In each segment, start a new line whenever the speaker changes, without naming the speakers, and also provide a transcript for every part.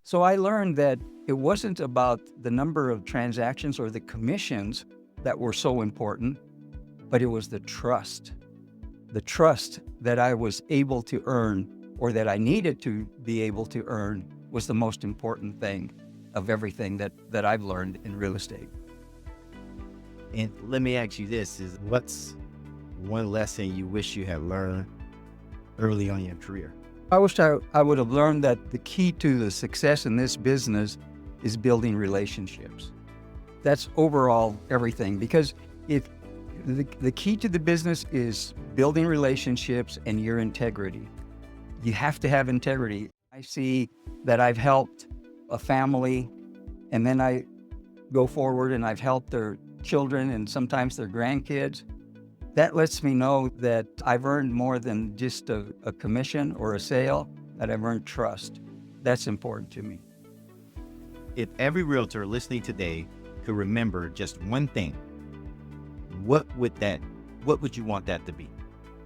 So I learned that it wasn't about the number of transactions or the commissions that were so important, but it was the trust. The trust that I was able to earn or that I needed to be able to earn was the most important thing of everything that I've learned in real estate.
And let me ask you this, what's one lesson you wish you had learned early on in your career?
I wish I would have learned that the key to the success in this business is building relationships. That's overall everything, because if the key to the business is building relationships and your integrity. You have to have integrity. I see that I've helped a family, and then I go forward and I've helped their children and sometimes their grandkids. That lets me know that I've earned more than just a commission or a sale, that I've earned trust. That's important to me.
If every realtor listening today could remember just one thing, what would you want that to be?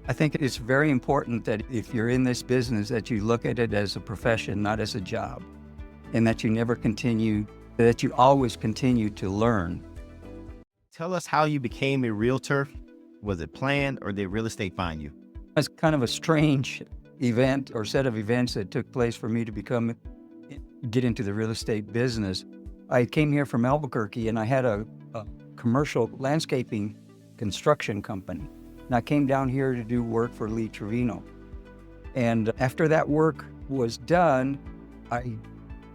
I think it's very important that if you're in this business, that you look at it as a profession, not as a job, and that you always continue to learn.
Tell us how you became a realtor. Was it planned, or did real estate find you?
It's kind of a strange event or set of events that took place for me to get into the real estate business. I came here from Albuquerque, and I had a commercial landscaping construction company. And I came down here to do work for Leal. And after that work was done, I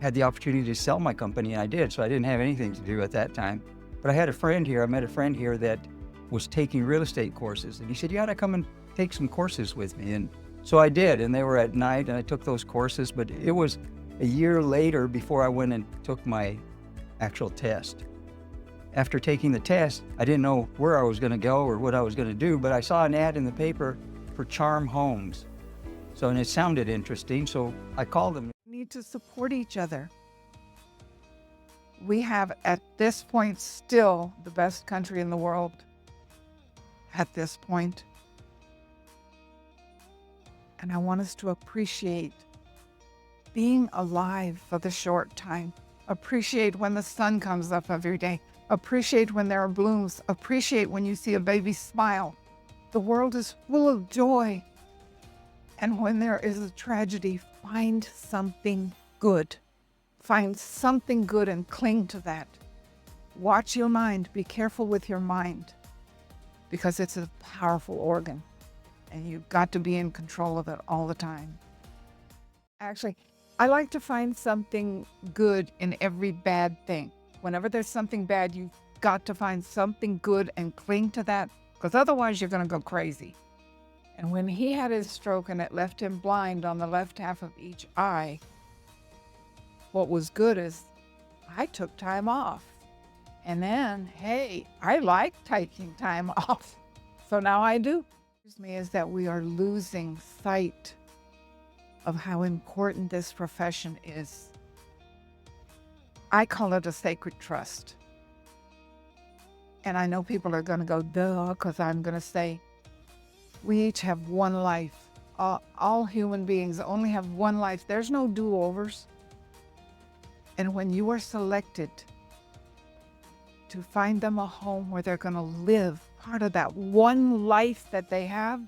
had the opportunity to sell my company, and I did. So I didn't have anything to do at that time. But I met a friend here that was taking real estate courses. And he said, you ought to come and take some courses with me. And so I did, and they were at night, and I took those courses. But it was a year later before I went and took my actual test. After taking the test, I didn't know where I was going to go or what I was going to do, but I saw an ad in the paper for Charm Homes. And it sounded interesting, so I called them.
We need to support each other. We have, at this point, still the best country in the world. At this point. And I want us to appreciate being alive for the short time. Appreciate when the sun comes up every day. Appreciate when there are blooms. Appreciate when you see a baby smile. The world is full of joy. And when there is a tragedy, find something good. Find something good and cling to that. Watch your mind. Be careful with your mind, because it's a powerful organ, and you've got to be in control of it all the time. Actually, I like to find something good in every bad thing. Whenever there's something bad, you've got to find something good and cling to that, because otherwise you're going to go crazy. And when he had his stroke and it left him blind on the left half of each eye, what was good is I took time off. And then, hey, I like taking time off. So now I do. Me is that we are losing sight of how important this profession is. I call it a sacred trust. And I know people are going to go, duh, because I'm going to say, we each have one life. All human beings only have one life. There's no do-overs. And when you are selected to find them a home where they're going to live part of that one life that they have,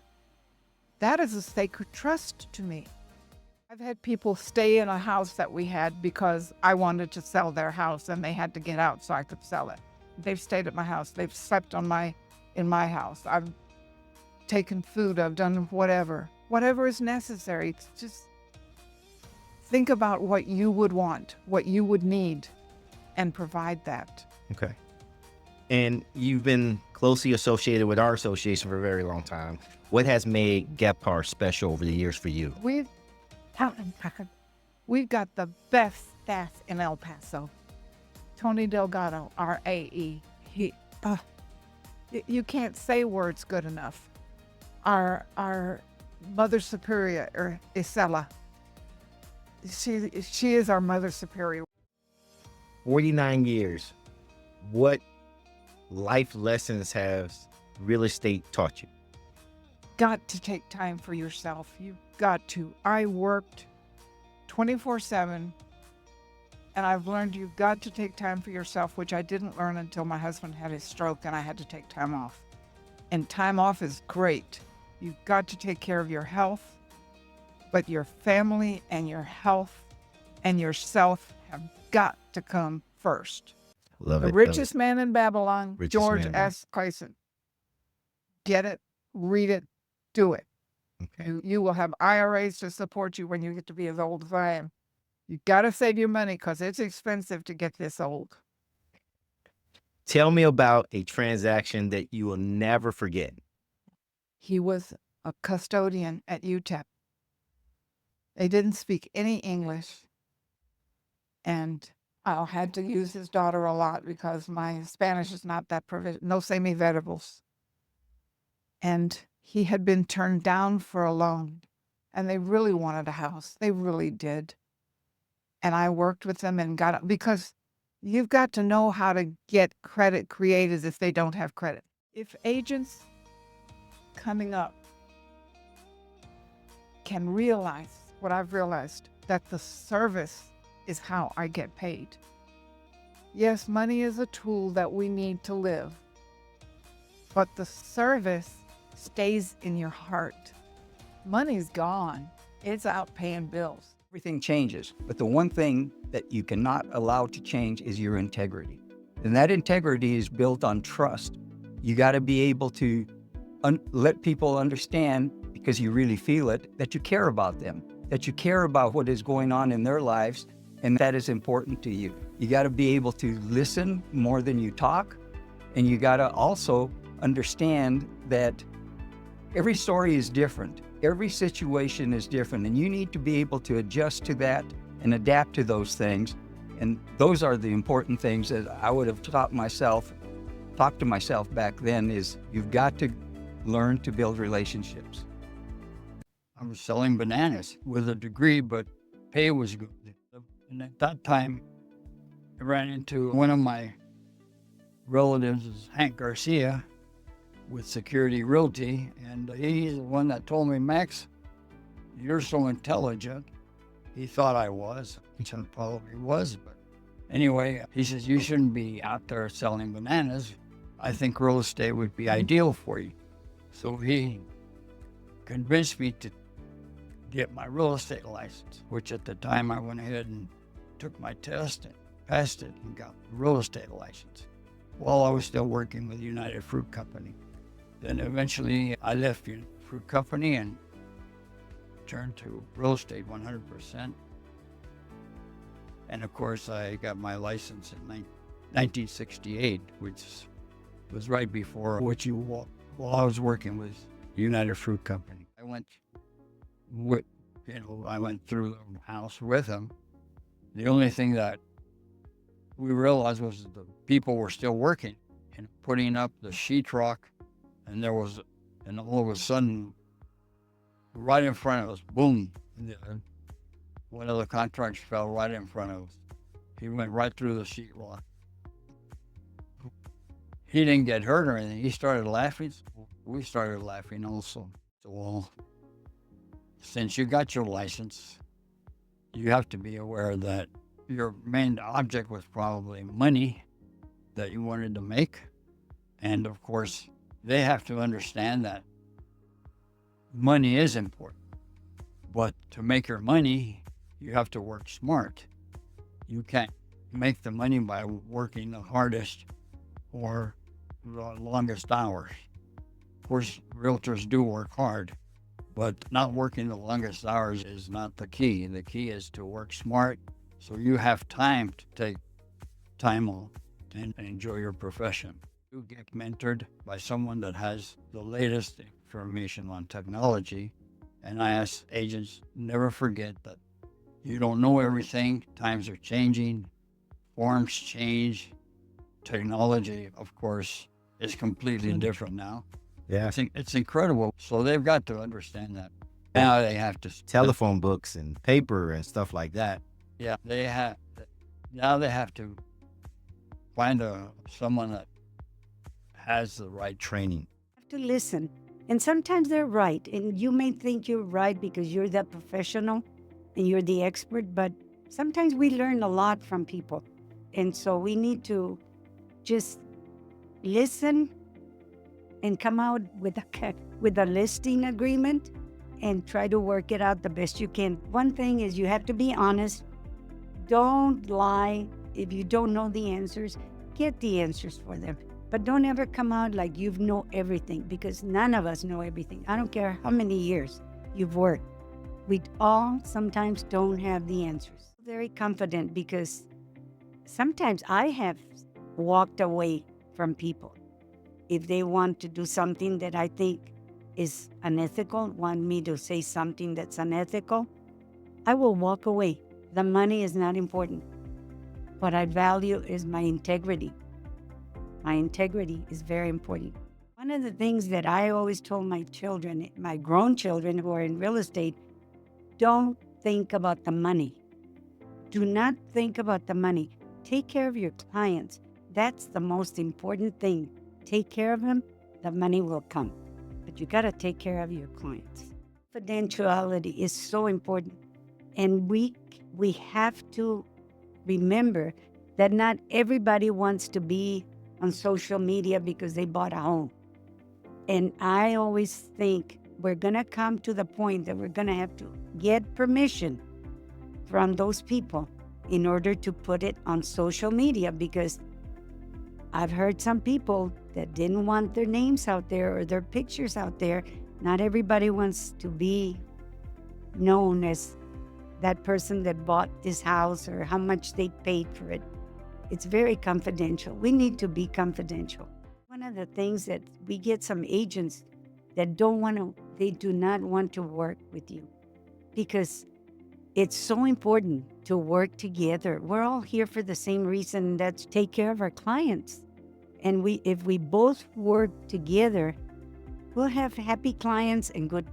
that is a sacred trust to me. I've had people stay in a house that we had because I wanted to sell their house and they had to get out so I could sell it. They've stayed at my house. They've slept in my house. I've taken food. I've done whatever is necessary. It's just think about what you would want, what you would need, and provide that.
Okay. And you've been closely associated with our association for a very long time. What has made GEPAR special over the years for you?
We've got the best staff in El Paso. Tony Delgado, our AE. You can't say words good enough. Our Mother Superior, Isela. She is our Mother Superior.
49 years. What life lessons has real estate taught you?
Got to take time for yourself. You've got to. I worked 24/7 And I've learned you've got to take time for yourself, which I didn't learn until my husband had his stroke and I had to take time off. And time off is great. You've got to take care of your health, but your family and your health and yourself have got to come first.
Love
The
it.
richest man in Babylon,
Richest
George
man.
S. Clason. Get it, read it, do it.
Okay.
You will have IRAs to support you when you get to be as old as I am. You got to save your money because it's expensive to get this old.
Tell me about a transaction that you will never forget.
He was a custodian at UTEP. They didn't speak any English. And I had to use his daughter a lot because my Spanish is not that proficient. No se me verbos. And he had been turned down for a loan. And they really wanted a house. They really did. And I worked with them and got it because you've got to know how to get credit created if they don't have credit. If agents coming up can realize what I've realized, that the service is how I get paid. Yes, money is a tool that we need to live, but the service stays in your heart. Money's gone. It's out paying bills.
Everything changes, but the one thing that you cannot allow to change is your integrity. And that integrity is built on trust. You got to be able to let people understand, because you really feel it, that you care about them, that you care about what is going on in their lives, and that is important to you. You got to be able to listen more than you talk, and you got to also understand that every story is different. Every situation is different, and you need to be able to adjust to that and adapt to those things. And those are the important things that I would have talked to myself back then, is you've got to learn to build relationships.
I was selling bananas with a degree, but pay was good. And at that time, I ran into one of my relatives, Hank Garcia, with Security Realty, and he's the one that told me, Max, you're so intelligent. He thought I was. He probably was, but anyway, he says, you shouldn't be out there selling bananas. I think real estate would be ideal for you. So he convinced me to get my real estate license, which at the time I went ahead and took my test and passed it and got the real estate license while I was still working with United Fruit Company. Then eventually I left United Fruit Company and turned to real estate 100%. And of course I got my license in 1968, which was right before while I was working with United Fruit Company. I went through the house with him. The only thing that we realized was the people were still working and putting up the sheetrock, and all of a sudden, right in front of us, boom, one of the contractors fell right in front of us. He went right through the sheetrock. He didn't get hurt or anything. He started laughing. We started laughing also. So, well, since you got your license, you have to be aware that your main object was probably money that you wanted to make. And of course, they have to understand that money is important. But to make your money, you have to work smart. You can't make the money by working the hardest or the longest hours. Of course, realtors do work hard, but not working the longest hours is not the key. The key is to work smart so you have time to take time off and enjoy your profession. You get mentored by someone that has the latest information on technology. And I ask agents, never forget that you don't know everything. Times are changing, forms change. Technology, of course, is completely different now.
Yeah.
It's incredible. So they've got to understand that. Now they have to
Telephone books and paper and stuff like that.
Yeah, now they have to find someone that has the right
Training.
Have to listen. And sometimes they're right. And you may think you're right because you're that professional and you're the expert, but sometimes we learn a lot from people. And so we need to just listen and come out with a listing agreement and try to work it out the best you can. One thing is you have to be honest. Don't lie. If you don't know the answers, get the answers for them. But don't ever come out like you know everything, because none of us know everything. I don't care how many years you've worked. We all sometimes don't have the answers. Very confident, because sometimes I have walked away from people. If they want to do something that I think is unethical, want me to say something that's unethical, I will walk away. The money is not important. What I value is my integrity. My integrity is very important. One of the things that I always told my children, my grown children who are in real estate, don't think about the money. Do not think about the money. Take care of your clients. That's the most important thing. Take care of them, the money will come. But you got to take care of your clients. Confidentiality is so important. And we have to remember that not everybody wants to be on social media because they bought a home. And I always think we're going to come to the point that we're going to have to get permission from those people in order to put it on social media, because I've heard some people that didn't want their names out there or their pictures out there. Not everybody wants to be known as that person that bought this house or how much they paid for it. It's very confidential. We need to be confidential. One of the things that we get some agents that they do not want to work with you, because it's so important to work together. We're all here for the same reason, that's take care of our clients. And if we both work together, we'll have happy clients and good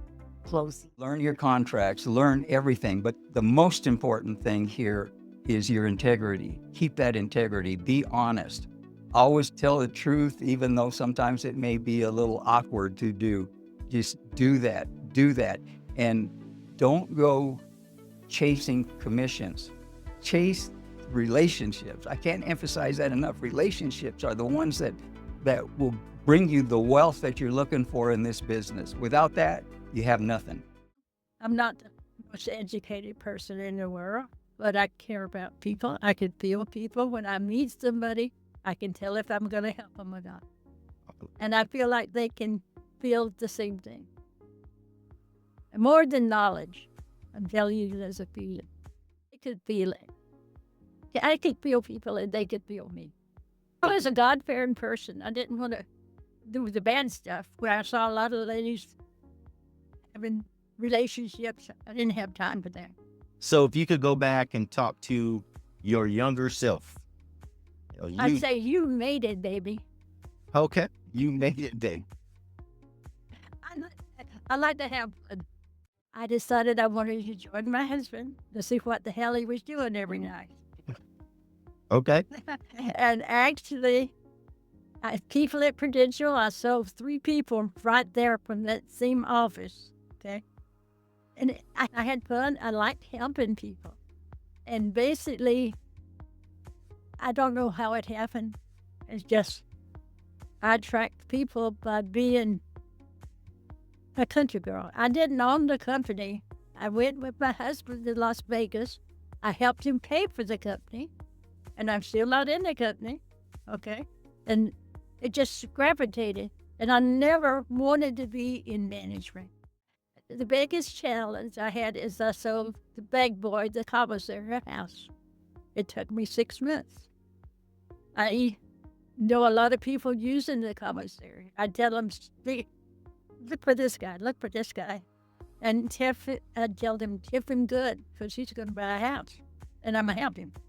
closing.
Learn your contracts, learn everything. But the most important thing here is your integrity. Keep that integrity. Be honest. Always tell the truth, even though sometimes it may be a little awkward to do. Just do that. Do that. And don't go chasing commissions. Chase relationships. I can't emphasize that enough. Relationships are the ones that will bring you the wealth that you're looking for in this business. Without that, you have nothing.
I'm not the most educated person in the world, but I care about people. I can feel people. When I meet somebody, I can tell if I'm going to help them or not. And I feel like they can feel the same thing. And more than knowledge, I'm telling you, there's a feeling. They could feel it. I could feel people and they could feel me. I was a God-fearing person. I didn't want to do the bad stuff. Where I saw a lot of ladies having relationships, I didn't have time for that.
So if you could go back and talk to your younger self.
I'd say you made it, baby.
Okay, you made it, babe.
I like to have fun. I decided I wanted to join my husband to see what the hell he was doing every night.
Okay.
And actually, people at Prudential, I saw 3 people right there from that same office, okay? And I had fun. I liked helping people. And basically, I don't know how it happened. It's just, I attract people by being a country girl. I didn't own the company. I went with my husband to Las Vegas. I helped him pay for the company. And I'm still not in the company, okay? And it just gravitated. And I never wanted to be in management. The biggest challenge I had is I sold the big boy, the commissary house. It took me 6 months. I know a lot of people using the commissary. I tell them, look for this guy, look for this guy. And I tell them, tip him good, because he's going to buy a house. And I'm going to help him.